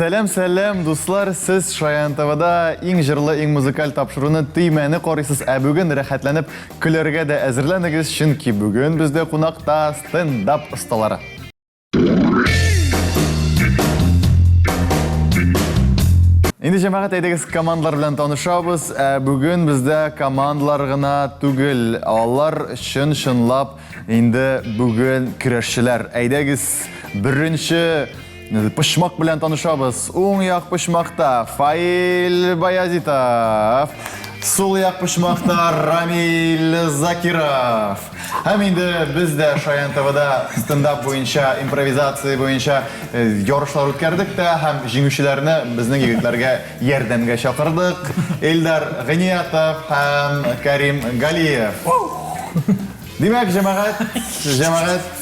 Сәлем, дуслар, сіз Шаян ТВда ең жырлы, ең музыкаль тапшыруны түймәне қарайсыз, бүгін рәхәтләнеп күләргә дә әзерләнегез, чөнки бүгін бізде қонақта стендап ұсталары. Инде җәмәгать әйдәгез командалар белән танышабыз. Бүген бездә командалар гына түгел, алар чынлап инде бүген көрәшчеләр. Әйдәгез беренче пышмак белән танышабыз. Уң як пышмакта Фаил Баязитов, сул як пышмакта Рамил Закиров. Һәм инде бездә Шаян ТВда стендап буенча, импровизация буенча ярышлар үткәрдек тә һәм җиңүчеләрне безнең егетләргә ярдәмгә чакырдык. Элдар Гыниятов һәм Карим Галиев. Димәк, җәмәгать,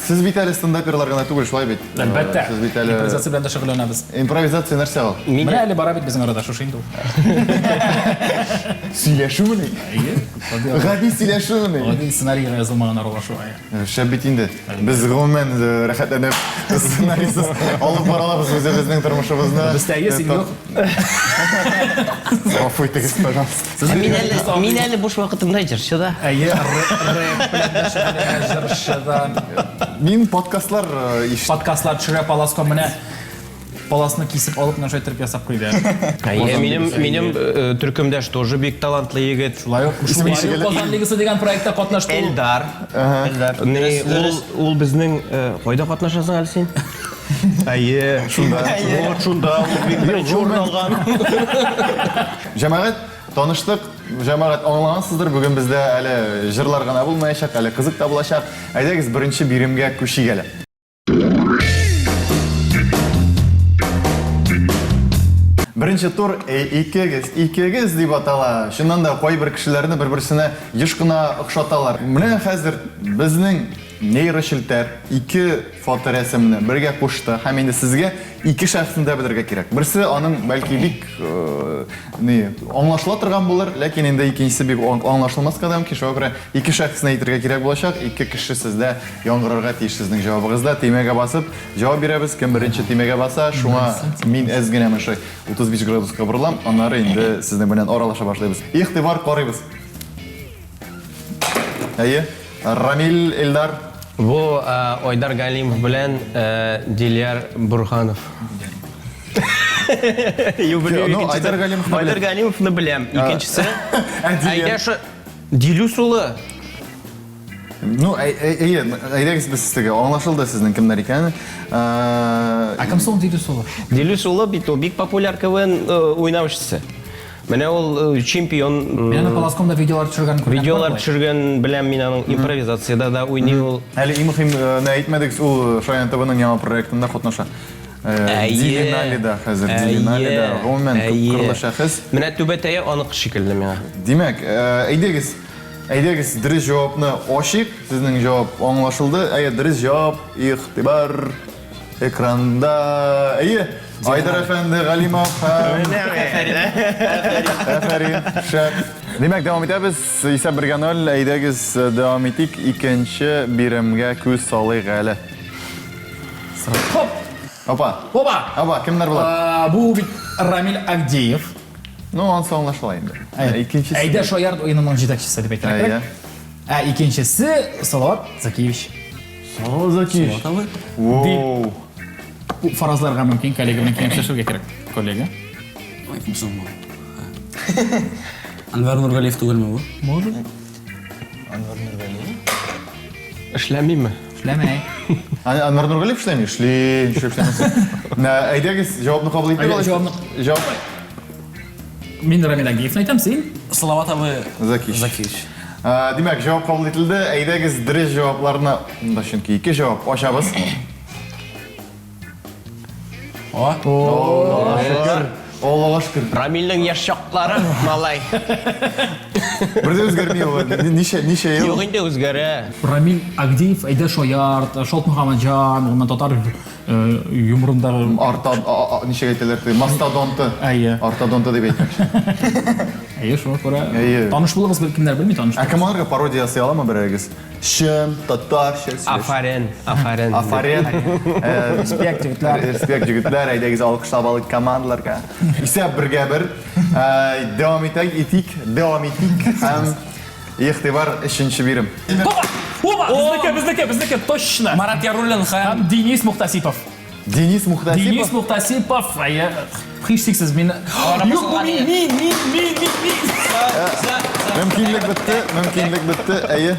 сез бит әле стендаперлар гына түгел, шулай бит. Әлбәттә. Сез бит әле Импровизация белән дә шөгыльләнәбез. Импровизация нәрсә ул? Менә әле бара бит безнең арада шушы инде ул. Сөйләшүме? Гади сөйләшүме? Гади сценарийга язылмаган аралашу. Шәп бит инде. Без гомумән рәхәтләнеп сценарийсыз алып барабыз үзебезнең тормышыбызны. Бездә есть юк. Гафу итегез, пожалуйста. Мин әле буш вакытымда җырчы да. Әйе, рэп белән дә шөгыльләнәбез, җырчыдан. Мин подкастлар Подкастлар төшерә паласка менә паласны кисеп алып нашайтырып ясап куйды. Минем төркемдәш тоже бик талантлы егет. Казан лигасы дигән проектта катнашты. Элдар. Ул безнең кайда катнашасың әле син? Әйе, шунда ул бик беренче урын алган. Җәмәгать таныштык, җәмәгать аңлагансыздыр, бүген бездә әле җырлар гына булмаячак, әле кызык та булачак. Әйдәгез беренче биремгә күчик әле. Беренче тур икегез дип атала. Шуннан да кайбер кешеләрне бер-берсенә еш кына охшаталар. Менә хәзер безнең нейрошелтәр ике фоторәсемне бергә кушты һәм инде сезгә ике шәхесне дә белергә кирәк. Берсе аның бәлки бик аңлашыла торган булыр, ләкин инде икенчесе бик аңлашылмаска да мөмкин. Шуңа күрә ике шәхесне әйтергә кирәк булачак. Ике кеше сездә яңгырарга тиеш сезнең җавабыгызда. Тимәгә басып җавап бирәбез. Кем беренче тимәгә баса, шуңа мин әз генә мышы 35 градуска борылам, аннары инде сезнең белән аралаша башлыйбыз. Игътибар карыйбыз. Әйе, Рамил, Элдар. Бу Айдар Галимов белән Дилияр Бурханов. Айдар Галимовны беләм. Икенчесе Айдаша Дилюс улы. Әйдәгез без сезгә аңлашылды сезнең кемнәр икәнен. Кем соң Дилюс улы? Дилюс улы бит бик популяр КВН уйнаучысы. Менә ул чемпион. Менә паласкомда видеолар төшергән күргән. Видеолар төшергән беләм мин аның импровизацияда да уйный ул. Әле имухим әйтмәдек, ул Шаян ТВның яңа проектында катнаша. Диленалида хәзер, Диленалида гомумән кырлы шәхес. Менә түбәтәе анык шикелле миңа. Димәк, әйдәгез дөрес җавапны ачык, сезнең җавап аңлашылды. Әйе, дөрес җавап, игътибар экранда. Әйе, Айдар әфәнде Галимов. Афәрин. Димәк, дәвам итәбез. Исәп 1-0. Әйдәгез дәвам итик. Икенче биремгә күз салыйк әле. Опа, кемнәр булар? Бу бит Рамил Агдеев. Ансы аңлашыла инде. Икенчесе. Әйдә Шоярд уенының җитәкчесе дип әйтәләр. Икенчесе Салават Закиевич. Салават Закиевич. Воу. Фаразларга мөмкин коллега белән киңәшләшергә кирәк, коллега. Анвар Нургалиев түгелме бу? Может. Анвар Нургалиев. Эшләмиме? Эшләмәй. Анвар Нургалиев эшләми? Эшләмәсен. Әйдәгез җавапны кабул итеп алыгыз. Җавап. Мин Рамил Агдеевны әйтәм, син Салават абы Закиевич. Димәк, җавап кабул ителде. Әйдәгез дөрес җавапларны, чөнки ике җавап ачабыз. Аллага шөкер. Рамилнең яшь чаклары, малай. Бердә үзгәрми ул. Ничә ел? Юк инде үзгәрә. Рамил Агдеев, Әйдә Шоярд, Шолт Мөхәммәтҗан, ул татар юморындагы Ничә әйтәләр? Мастодонты. Әйе. Ортодонты дип әйтмәкче. Әйе, шуңа күрә. Әйе. Таныш булыгыз, кемнәр белми таныш. Командаларга пародия ясый аламы берегез? Шын, татарча сөйләш. Афарен, афарен. Афарен. Респект, егетләр. Респект җегетләр, әйдәгез алкышлап алыйк командаларга. Исәп бергә бер дәвам итик һәм игътибар 3нче бирим. Оба, безнеке, точно. Марат Яруллин һәм Һәм Денис Мухтасипов. Денис Денис Мухтасипов. Мухтасипов, әйе, һичшиксез мин. Юк, бу мин. Мөмкинлек бетте. Әйе.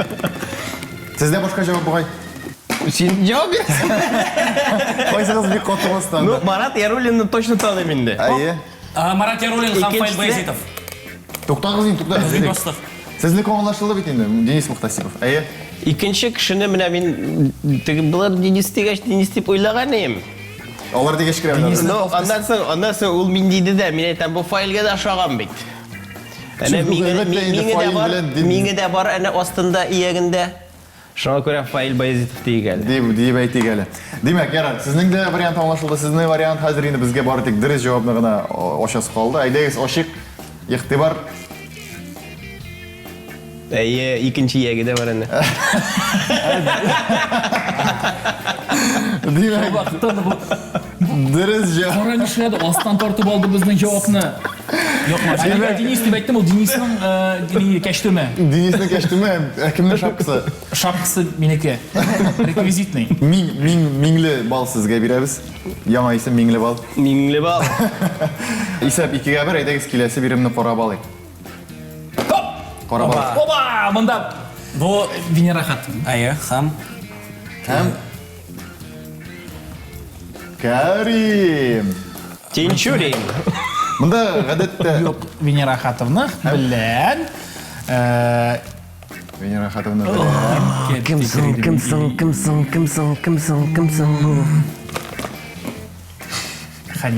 Сездә башка җавап бугай. Син җавап бир. Кайсыгыз бик каты бастан. Ну, Марат Яруллинны точно таныйм инде. Әйе. Марат Яруллин һәм Фаил Икенчесе- Баязитов. Туктагыз инде, Безнең достык. Сезне аңлашылды бит инде, Денис Мухтасипов. Әйе. Икенче кешене менә мин булар Денис дигәч Денис дип уйлаган идем. Алар дигәч керә. Ну, аннан соң ул мин диде дә, мин әйтәм, бу файлга да ошаган бит. Әнә миңе дә бар, әнә астында иягендә. Шуңа күрә Фаил Баязитов дигән. Дип әйтик әле. Димәк, ярар, сезнең дә вариант аңлашылды. Сезнең вариант хәзер инде безгә бары тик дөрес җавапны гына ачасы калды. Әйдәгез, ачык. Игътибар. Әйе, икенче ияге дә бар әнә. Димәк, Вакытта бу дөрес җавап. Кара нишләде, астан тартып алды безнең җавапны. Юк, мәгәр Денис дип әйттем, ул Денисның кәштеме? Денисне кәштеме? Кемнең шапкасы? Шапкасы минеке. Реквизитный. Миңле бал сезгә бирәбез. Яңа исем Миңле бал. Миңле бал. Исәп 2-гә 1, әйдәгез киләсе биремне карап алыйк. Карап алыйк. Оба, монда Бу Венера хатын. әйе һәм Һәм Карим. Тинчурин. Монда гадәттә Юк, Венера хатовна белән Венера Хатовна.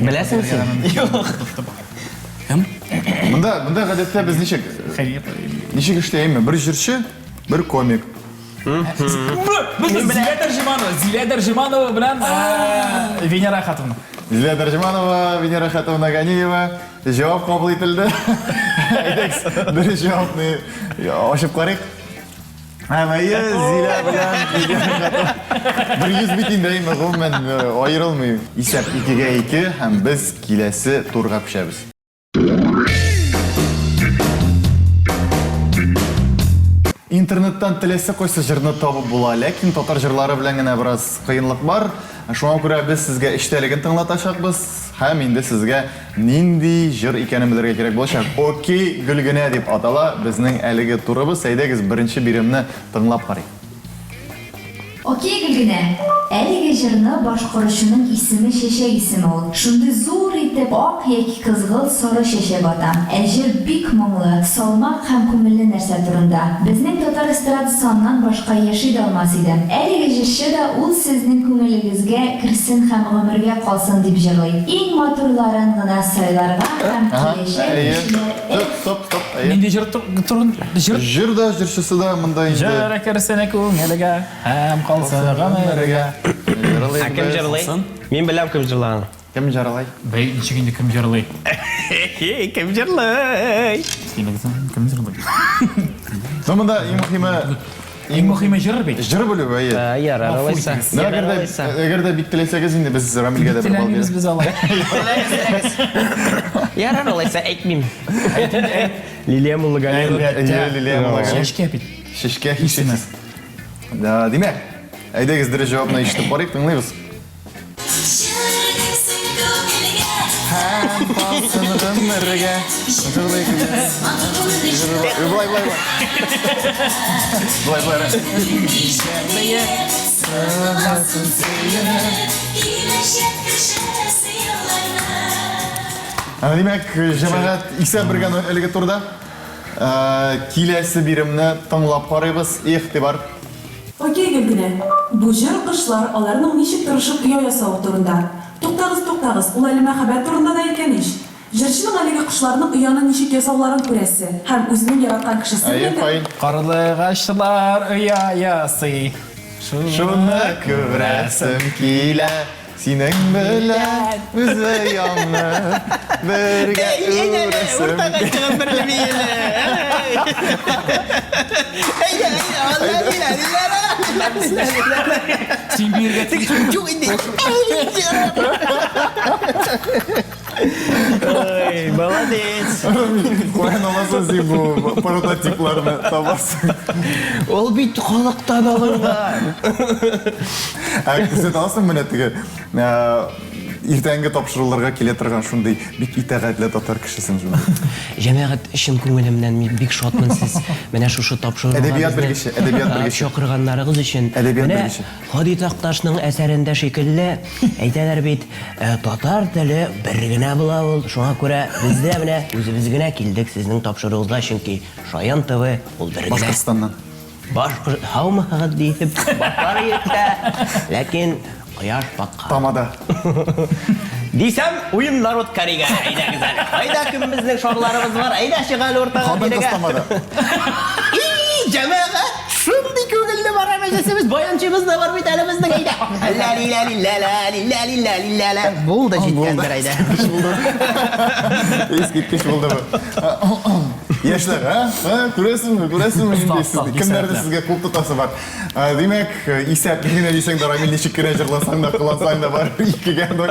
Беләсең син? һәм Монда гадәттә без ничек эшләйме? Бер җырчы, бер комик. Зилә Дәрҗиманова белән Венера хатовна. Зилә Дәрҗиманова, Венера Хатовна Ганиева. Җавап кабул ителде. Әйдәгез, дөрес җавапны ачып карыйк. Әйе, Зилә белән Венера Хатовна. Бер йөз бит инде гомумән аерылмый. Исәп 2-гә 2 һәм без киләсе турга пешәбез. Интернеттан теләсә кайсы җырны табып була, ләкин татар җырлары белән генә бераз кыенлык бар. Шуңа күрә без сезгә эчтәлеген тыңлатачакбыз һәм инде сезгә нинди җыр икәнен белергә кирәк булачак. Окей, гөлгенә дип атала безнең әлеге турыбыз. Әйдәгез беренче биремне тыңлап карыйк. Окей, Гөлгенә. Әлеге җырны башкаручының исеме Шәшәк исеме ул. Шундый зур итеп ак яки кызгылт сары чәчәк ата. Җыр бик моңлы, салмак һәм күңелле нәрсә турында. Безнең татар эстрадасыннан башка яши дә алмас иде. Әлеге җырчы да ул сезнең күңелегезгә керсен һәм гомергә калсын дип җырлый. Иң матурларын гына сайларга һәм киләчәк Стоп. Нинди җыр турын җыр Җыр да җырчысы да монда инде. җыр керсенә күңелгә һәм калсын гомергә. Кем җырлый? Мин беләм кем җырлаган. Кем җырлый? Бәй, ничек инде кем җырлый? Кем җырлый? Кем җырлый? Монда Иң мөһиме җыр бит. җыр белү әйе. Ярар алайса. Әгәр дә бик теләсәгез инде без Рамилгә дә бер бал Теләгегез бирәбез. без алай. Ярар алайса әйтмим. Лилия Муллагалиева. Шәшкә бит. Шишкә хишесез. Да, димәк. Әйдәгез дөрес җавапны ишетеп барыйк, тыңлыйбыз. Димәк, җәмәгать исә бергә әлеге турда киләсе биремне тыңлап карыйбыз. Игътибар. Окей, Гөлгенә. Бу җыр кышлар аларның ничек тырышып оя ясау турында. Туктагыз, ул әле мәхәббәт турында да икән ич. Җырчының әлеге кышларның ояны ничек ясауларын күрәсе һәм үзенең яраткан кешесен Әйе, белә. файн. Карлыгачлар оя ясый. Шуны күрәсем килә, Синең белән үзе яңны бергә үрәсем. Уртаға шығып бірлемейлі. Сен берге Жоқ инде. Ой, молодец. Қойын аласың сен бұл прототипларны табасың. Ол бит халықтан алынған. Күзет аласың міне тігі ертеңгі тапшыруларға келе тұрған шундай бик итәғәтлі татар кішісің жүмі. Жәмәғат шын көңілімнен мен бик шатмын сіз. Менә шушы тапшыруға Әдәбият белгече, әдәбият белгече. Шақырганнарыгыз өчен. Әдәбият Менә белгече. Хади Такташның әсәрендә шикелле әйтәләр бит, татар теле бер генә була ул. Шуңа күрә без дә менә үзебез генә килдек сезнең тапшыруыгызга, чөнки Шаян ТВ ул бер генә. Башқұртстаннан. Һаумыһыгыз диеп батар итә. Ләкин Кояш батка. Тамада. Дисәм, уен народ карига. Әйдәгез әле. Кайда кем безнең шарларыбыз бар? Әйдә чыгал уртага Хатын бирегә. кыстамада. Җәмәгать, шундый күңелле бара мәҗлесебез, баянчыбыз да бар бит әле безнең әйдә. Ла-ли-ла-ли-ла-ла-ли-ла-ли-ла-ли-ла-ла. Булды җиткәндер әйдә. Ескерткіш болды бұл. Яшьләр, күрәсеңме, күрәсеңме? Кемнәрдә сезгә күп тотасы бар. Демәк, исәп генә дисәң дә Рамил ничек кенә җырласаң да, кылансаң да бар. Икегә дой.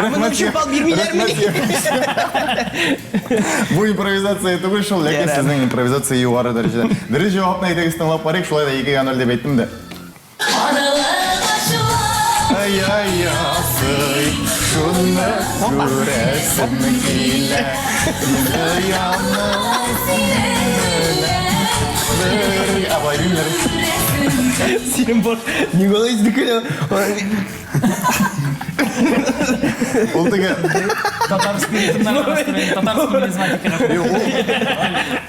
Моның өчен бал бирмиләрме? Бу импровизация түгел шул, ләкин сезнең импровизация югары дәрәҗәдә. Дөрес җавапны әйтегез тыңлап барыйк, шулай да 2-0 дип әйттем дә. Ай-ай, асый, шуны күрәсем килә. Инде яным бер аварилар. Синең бар. Нигә издикеле? Ул теге татарский мизматика.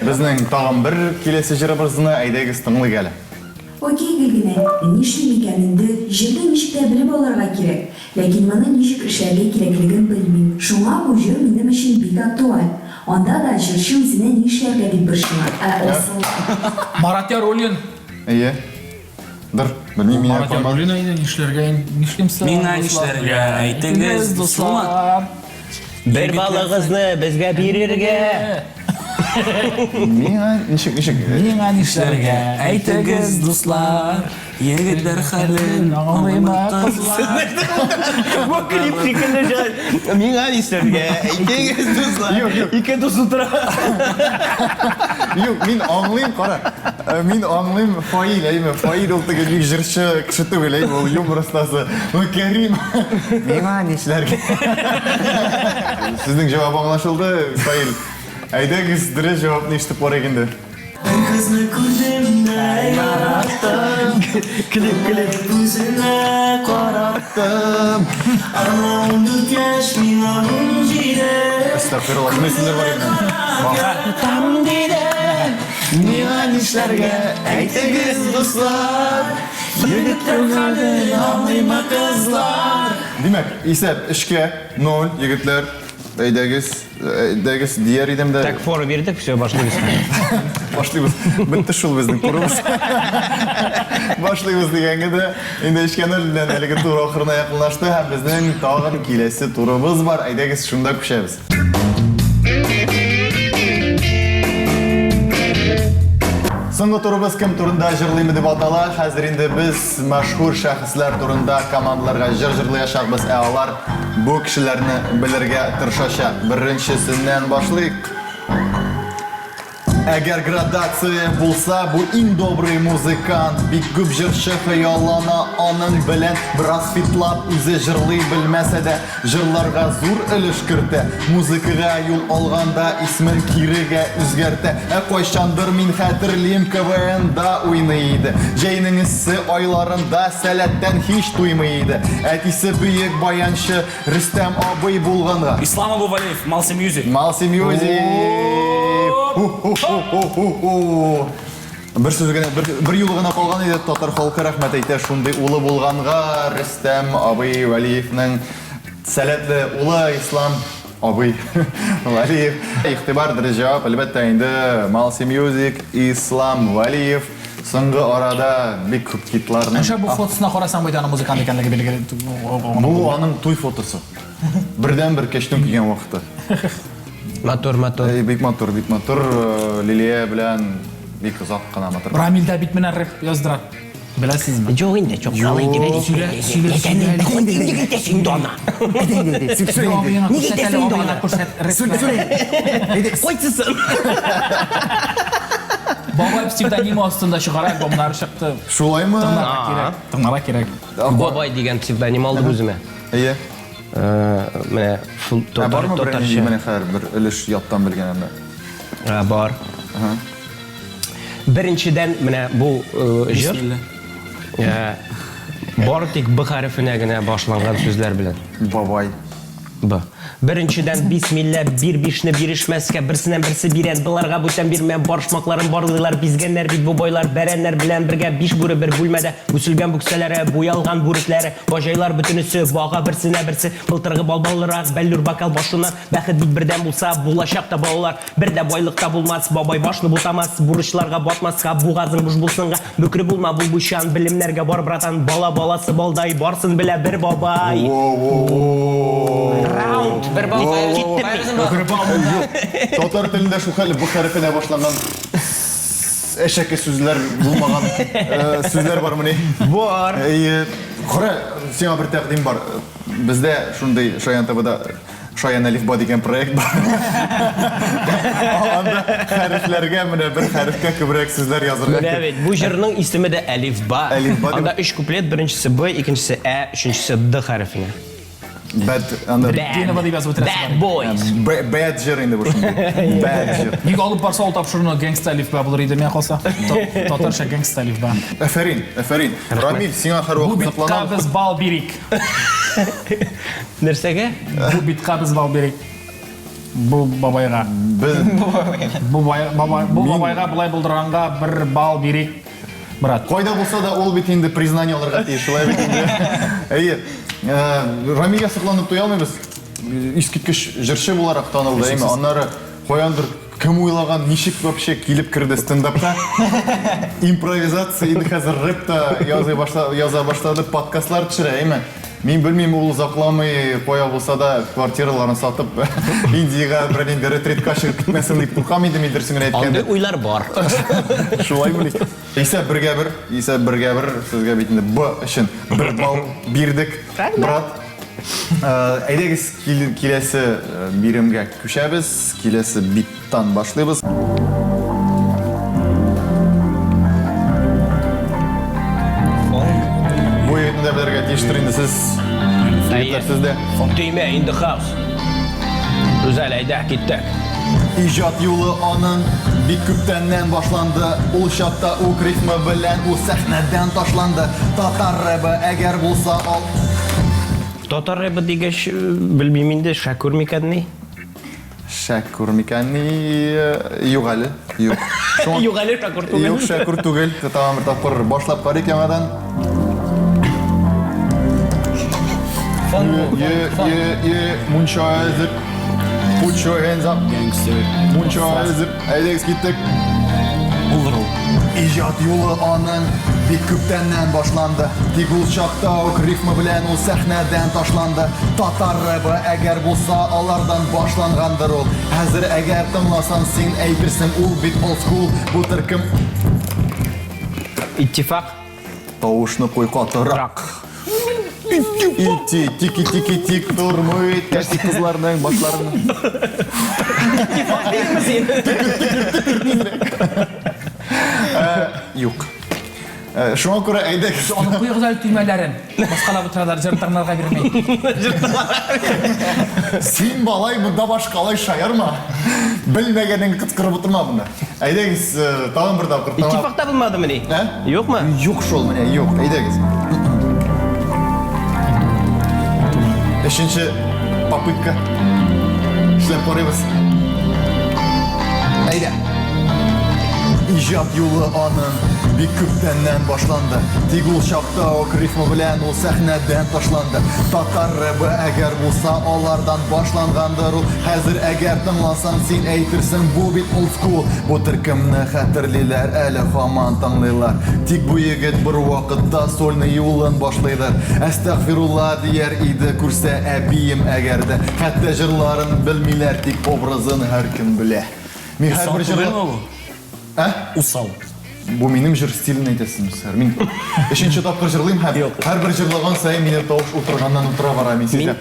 безнең тагын бер киләсе җырыбызны әйдәгез тыңлыйк әле. Окей генә, нишлим икәненде җирдә ничек тә белеп алырга кирәк. Ләкин моны ничек эшләргә кирәклеген белмим. Шуңа бу җыр минем өчен бик актуаль. Анда да җырчы үзенә нишләргә дип борчыла. Асыл Марат Яруллин. Әйе. Дыр, белмим миңа Марат калмады. Яруллин әйдә нишләргә нишлимсез? Миңа нишләргә әйтегез, дуслар. Бер балыгызны безгә бирергә. Миңа ничек? Миңа нишләргә Әйтегез, дуслар. Егетләр хәлен аңлыймы кызлар? Бу клип шикелле җыр. Миңа нишләргә? Әйтегез, дуслар. Ике дус утыра. Юк, мин аңлыйм, кара. Мин аңлыйм Фаил, әйме. Фаил ул теге бик җырчы кеше түгел, әйме, ул юмор остасы. Ул Кәрим. Миңа нишләргә? Сезнең җавап аңлашылды, Фаил. Әйдәгез дөрес җавапны ишетеп барыйк инде. Kızını kulümle yarattım. Klip. Yüzüne karattım. Ama onu geçmiyor uncide. Estağfurullah, bu nesinler var elimden? Tam dide. Миңа нишләргә? Әйтегез, дуслар. Егетләр хәлен аңлыймы кызлар? Димәк, исәп 3-0, егетләр. Әйдәгез дияр идем дә. Так, фору бирдек, все, башлыйбыз. Башлыйбыз. Бетте шул безнең турыбыз. Башлыйбыз дигәнгә дә инде 3-0 белән әлеге тур ахырына якынлашты һәм безнең тагын киләсе турыбыз бар. Әйдәгез шунда күчәбез. Соңгы турыбыз кем турында җырлыймы дип атала. Хәзер инде без мәшһүр шәхесләр турында командаларга җыр җырлаячакбыз. Алар бу кешеләрне белергә тырышачак. Беренчесеннән башлыйк. Әгәр градация булса, бу иң добрый музыкант. Бик күп җырчы хыяллана аның белән. Бераз фитлап үзе җырлый белмәсә дә, җырларга зур өлеш кертә. Музыкага юл алганда исмен кирегә үзгәртә. Кайчандыр мин хәтерлим КВНда уйный иде. Җәйнең иссе айларында сәләттән һич туймый иде. Әтисе бөек баянчы Рөстәм абый булганга. Ислам Абувалиев, Малси Music. Малси Music. Бер сүз генә, бер юл гына калган иде, татар халкы рәхмәт әйтә шундый улы булганга. Рөстәм абый Валиевның сәләтле улы Ислам абый Валиев. Игътибар дәрә җавап, әлбәттә инде Малси Music, Ислам Валиев. Соңгы арада бик күп хитларның. Аша бу фотосына карасаң бу аны музыкант икәнлеге белгиле. Бу аның туй фотосы. Бердән-бер кечтен килгән вакыты. Мотор. Бик матур. Лилия белән бик озак кына матур. Рамилдә бит менә рэп яздыра. Беләсезме? Жоқ инде, çok қалай дегені. Неге сен дона? Неге сен дона? Қойсысын. Бабай псевдонимы астында шығара альбомнары шықты. Шулаймы? Тыңлара керек. Бабай деген псевдоним алдым өзіме. Әйе. Міне, Бармы бір тотаршы. менә хәзер бер өлеш яттан белгәнемдә. Бар. Біріншіден, міне, бұл жыр. Бар тек Б хәрефіне генә башланган сүзләр белән. Бабай. Б. Беренчедән бисмилла бир бишне бирешмәскә берсеннән берсе бирән буларга бүтән бирмә барышмакларын барлыйлар бизгәннәр бит бу байлар бәрәннәр белән бергә биш бүре бер бүлмәдә үселгән бүксәләре буялган бүрекләре бажайлар бөтенесе бага берсенә берсе былтыргы балбалларак бәллүр бакал башына бәхет бит бердән булса булачак та балалар бердә байлыкта булмас бабай башны бутамас бурычларга батмаска бугазың буш булсынга бөкре булма бул буйшан белемнәргә бар братан баласы балдай барсын белә бер бабай раунд bir bal Татар телендә шул хәл бу хәрефенә башланган эшәке сүзләр булмаган сүзләр бармы ни? Бар. Кара, сиңа бер тәкъдим бар. Бездә шундый Шаян ТВда Шаян Алифба дигән проект бар. Анда хәрефләргә менә бер хәрефкә күбрәк сүзләр язырга. Менә бит бу җырның исеме дә Алифба. Анда 3 куплет, беренчесе Б, икенчесе Ә, өченчесе Д хәрефенә. Bad boys. Bad жыр инде бу шундый. Bad жыр. Ник алып барса ул тапшыруны гангста Алифба булыр иде мен калса. Татарча гангста Алифба. Афәрин. Рамил, сиңа һәр Бу вакыт битка сакланам. без бал бирик. Нәрсәгә? Бу битка без бал бирик. Бу бабайга. Бу бабайга булай булдырганга бер бал бирик. Брат. Кайда булса да ул бит инде признание алырга тиеш, шулай бит инде. Әйе. Рамилгә сокланып туя алмыйбыз. Искиткеч җырчы буларак танылды, әйме. Аннары каяндыр кем уйлаган, ничек вообще килеп кирде стендапка. Импровизация инде хәзер рэпта яза башлады, подкастлар төшерә, әйме. Мин белмим, ул закламый кая булса да квартираларын сатып Индиягә бер ретретка чыгып китмәсен дип куркам инде мин дөресен әйткәндә. Анда уйлар бар. Шулаймы? Исәп бергә бер, сезгә бит инде Б өчен бер бал бирдек, брат. Әйдәгез киләсе биремгә күчәбез, киләсе биттан башлыйбыз. Бу ятында белергә тиештер инде сез. Сездә. Теймә in the house. Үзәл әйдә киттек. Иҗат юлы аның бик күптәннән башланды. Ул чакта ук рифмы белән ул сәхнәдән ташланды. Татар рэбы әгәр булса ал. Татар рэбы дигәч белмим инде Шакур микәнни. Шакур микәнни юк әле. Юк. Юк әле Шакур түгел. Юк, Шакур түгел. Тамам бер тапкыр башлап карыйк яңадан. Munchausen. Put your hands up. Gangster. Munchausen. Әйдәгез киттек. Булыр ул. Иҗат юлы аның бик күптәннән башланды. Тик ул чакта ук рифмы белән ул сәхнәдән ташланды. Татар рэбы әгәр булса алардан башлангандыр ул. Хәзер әгәр тыңласаң син әйтерсең ул бит old school. Бу төркем Иттифак. Тавышны куй катырак. Ити, тики-тики-тик тормый, кәшти кызларның башларының. Юк. Шуңа күрә әйдәгез. Аны куйгыз әле төймәләрен. Башкалап утыралар, җыртаңнарга бирмәй. Син балай монда башкалай шаярма. Белмәгәнең кыткырып утырма монда. Әйдәгез, тагын бер тапкыр. Иттифакта булмадымы ни? Юкмы? Юк шул менә, юк. Әйдәгез. Өченче попытка. Эшләп карыйбыз. Әйдә. Иҗат юлы аның бик күптәннән башланды. Тик ул чакта ок рифмы белән ул сәхнәдән ташланды. Татар рэбы әгәр булса алардан башлангандыр ул. Хәзер әгәр тыңласаң син әйтерсең бу бит old school. Бу төркемне хәтерлиләр, әле һаман тыңлыйлар. Тик бу егет бер вакытта сольный юлын башлыйдыр. Әстәгъфирулла дияр иде күрсә әбием әгәрдә. Хәтта җырларын белмиләр, тик образын һәр кем белә. Мин һәрбер җырлар... Усал. Бу минем җыр стилен әйтәсең, сэр. Мин 3нче тапкыр җырлыйм һәм һәрбер җырлаган саен минем тавыш утырганнан утыра бара. Мин сизәм.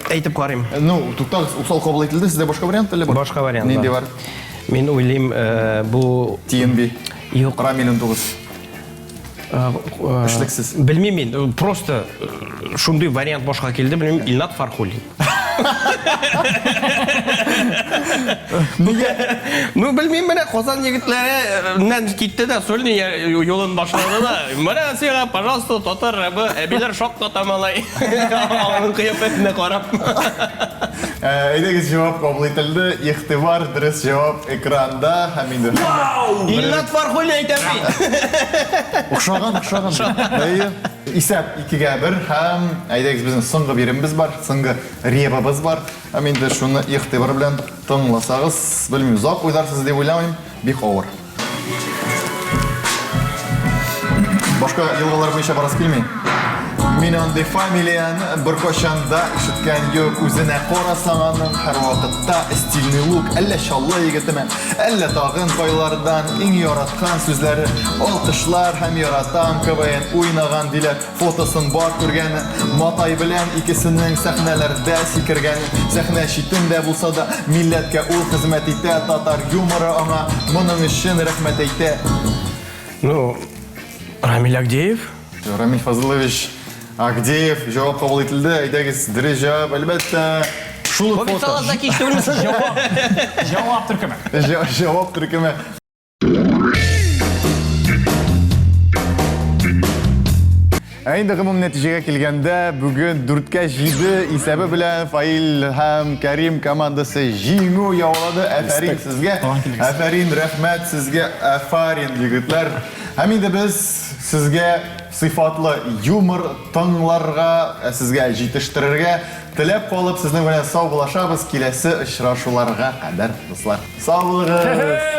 Әйтеп карыйм. Ну, туктагыз, усал кабул ителде. Сездә башка вариант әле бар? Башка вариант бар. Нинди бар? Мин уйлыйм, бу TNB. Юк. Рамилен тугыз. Эшлексез. Белмим мин, просто шундый вариант башка килде, белмим, Илнат Фархуллин. Нигә? Ну, белмим, менә Казан егетләреннән китте дә, сольный юлын башлады да. Менә сиңа, пожалуйста, татар рэбы, әбиләр шактата малай. Аның кыяфәтенә карап. Әйдәгез, җавап кабул ителде. Ихтибар, дөрес җавап экранда һәм инде. Илнат Фархуллин әйтәм бит. Охшаган. Әйе. Исәп 2-1 һәм әйдәгез, безнең соңгы бирембез бар, соңгы ребабыз бар. Һәм инде шуны ихтибар белән тыңласагыз, белмим, узак уйларсыз дип уйламыйм, бик авыр. Башка елгалар буенча барасы килми. Мин андый фамилияны бер качанда ишеткән юк. Үзенә карасаң аның һәр вакытта стильный лук. Әллә чаллы егетеме, әллә тагын кайлардан иң яраткан сүзләре. Алкышлар һәм яратам КВН уйнаган диләр. Фотосын бар күргәне, Матай белән икесенең сәхнәләрдә сикергәне. Сәхнә читендә булса да милләткә ул хезмәт итә. Татар юморы аңа моның өчен рәхмәт әйтә. Ну, Рамил Агдеев. Рамиль Фазылович Агдеев җавап кабул ителде. Әйдәгез, дөрес җавап әлбәттә. Шул фото. Салаза кичтүрмесез. Җавап төркеме. Җавап төркеме. Инде гомум нәтиҗәгә килгәндә, бүген 4-7 исәбе белән Фаил һәм Кәрим командасы җиңү яулады. Афәрин сезгә. Афәрин, рәхмәт сезгә. Афәрин егетләр. Һәм инде без сезгә сыйфатлы юмор тыңларга, сезгә җитештерергә теләп калып, сезнең белән сау булашабыз киләсе очрашуларга кадәр, дуслар. Сау булыгыз.